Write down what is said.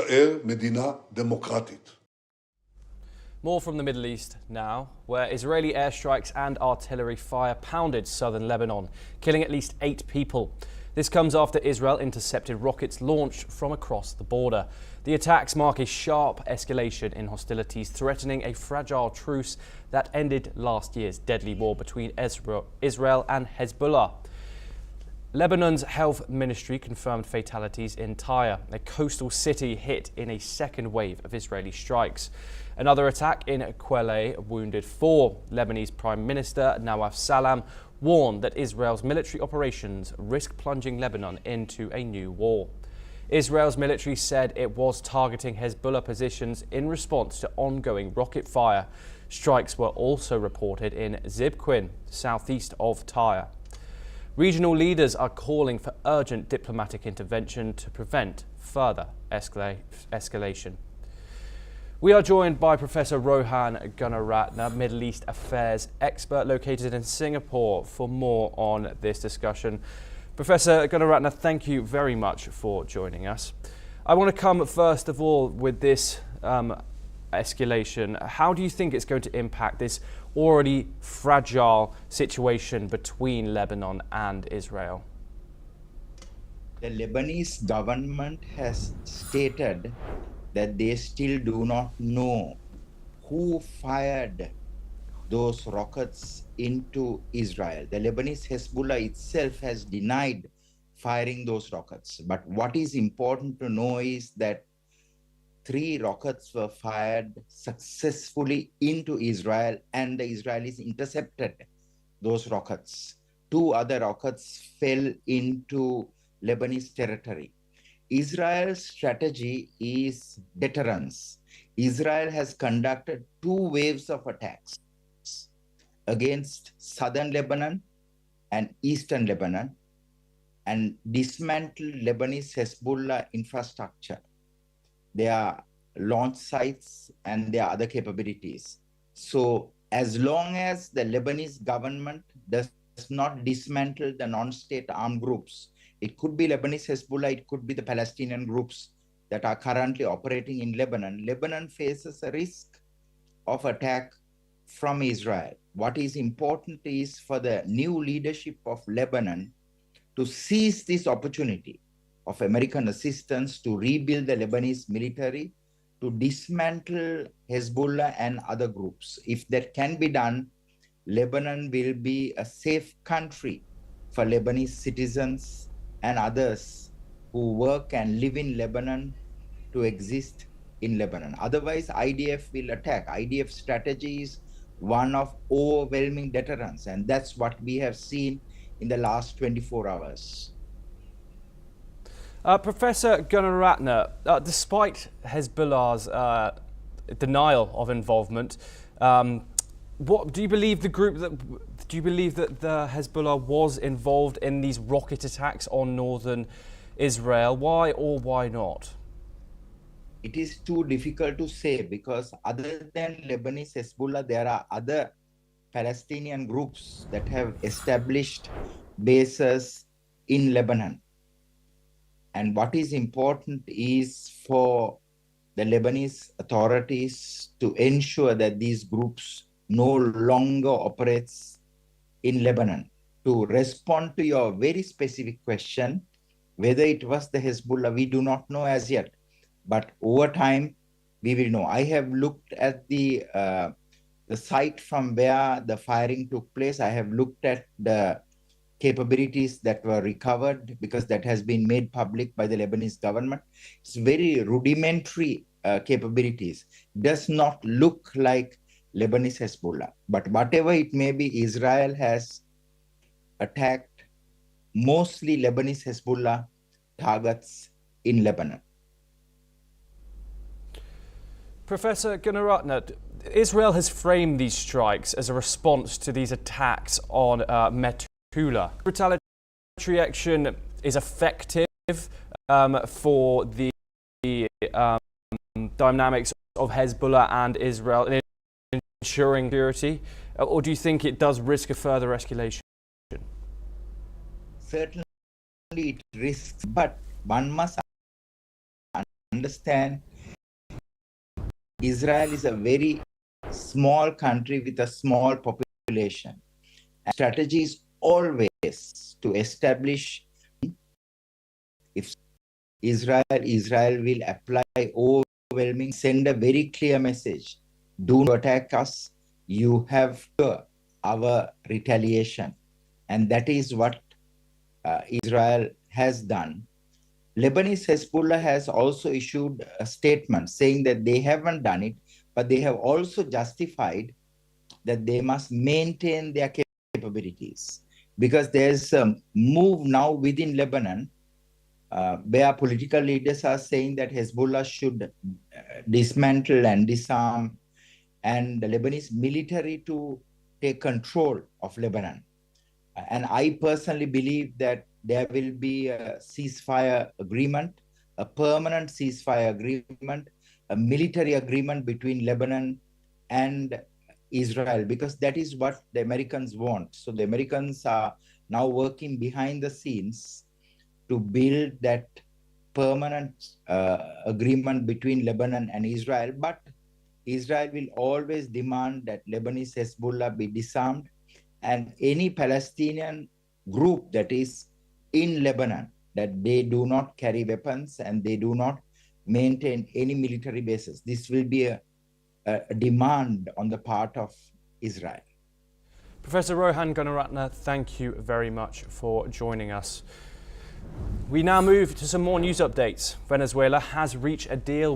ישראל מדינה דמוקרטית. More from the Middle East now, where Israeli airstrikes and artillery fire pounded southern Lebanon, killing at least 8 people. This comes after Israel intercepted rockets launched from across the border. The attacks mark a sharp escalation in hostilities, threatening a fragile truce that ended last year's deadly war between Israel and Hezbollah. Lebanon's health ministry confirmed fatalities in Tyre, a coastal city hit in a second wave of Israeli strikes. Another attack in Quelle wounded 4. Lebanese Prime Minister Nawaf Salam warned that Israel's military operations risk plunging Lebanon into a new war. Israel's military said it was targeting Hezbollah positions in response to ongoing rocket fire. Strikes were also reported in Zibquin, southeast of Tyre. Regional leaders are calling for urgent diplomatic intervention to prevent further escalation. We are joined by Professor Rohan Gunaratne, Middle East Affairs expert located in Singapore, for more on this discussion. Professor Gunaratne, thank you very much for joining us. I want to come first of all with this escalation. How do you think it's going to impact this already fragile situation between Lebanon and Israel? The Lebanese government has stated that they still do not know who fired those rockets into Israel. The Lebanese Hezbollah itself has denied firing those rockets. But what is important to know is that 3 rockets were fired successfully into Israel, and the Israelis intercepted those rockets. 2 other rockets fell into Lebanese territory. Israel's strategy is deterrence. Israel has conducted 2 waves of attacks against southern Lebanon and eastern Lebanon and dismantled Lebanese Hezbollah infrastructure, their launch sites and their other capabilities. So as long as the Lebanese government does not dismantle the non-state armed groups, it could be Lebanese Hezbollah, it could be the Palestinian groups that are currently operating in Lebanon. Lebanon faces a risk of attack from Israel. What is important is for the new leadership of Lebanon to seize this opportunity of American assistance to rebuild the Lebanese military, to dismantle Hezbollah and other groups. If that can be done, Lebanon will be a safe country for Lebanese citizens and others who work and live in Lebanon to exist in Lebanon. Otherwise, IDF will attack. IDF strategy is one of overwhelming deterrence, and that's what we have seen in the last 24 hours. Professor Gunaratne, despite Hezbollah's denial of involvement, what do you believe the Hezbollah was involved in these rocket attacks on northern Israel? Why or why not? It is too difficult to say, because other than Lebanese Hezbollah, there are other Palestinian groups that have established bases in Lebanon. And what is important is for the Lebanese authorities to ensure that these groups no longer operates in Lebanon. To respond to your very specific question, whether it was the Hezbollah, we do not know as yet. But over time, we will know. I have looked at the site from where the firing took place. I have looked at the capabilities that were recovered, because that has been made public by the Lebanese government. It's very rudimentary capabilities. Does not look like Lebanese Hezbollah. But whatever it may be, Israel has attacked mostly Lebanese Hezbollah targets in Lebanon. Professor Gunaratne, Israel has framed these strikes as a response to these attacks on Metula. Retaliatory action is effective for the dynamics of Hezbollah and Israel in ensuring security, or do you think it does risk a further escalation? Certainly it risks, but one must understand Israel is a very small country with a small population. And strategy is always to establish if Israel will apply overwhelming, send a very clear message. Do not attack us. You have our retaliation. And that is what Israel has done. Lebanese Hezbollah has also issued a statement saying that they haven't done it, but they have also justified that they must maintain their capabilities. Because there's a move now within Lebanon where political leaders are saying that Hezbollah should dismantle and disarm and the Lebanese military to take control of Lebanon. And I personally believe that there will be a ceasefire agreement, a permanent ceasefire agreement, a military agreement between Lebanon and Israel, because that is what the Americans want. So the Americans are now working behind the scenes to build that permanent agreement between Lebanon and Israel. But Israel will always demand that Lebanese Hezbollah be disarmed and any Palestinian group that is in Lebanon, that they do not carry weapons and they do not maintain any military bases. This will be a demand on the part of Israel. Professor Rohan Gunaratne, thank you very much for joining us. We now move to some more news updates. Venezuela has reached a deal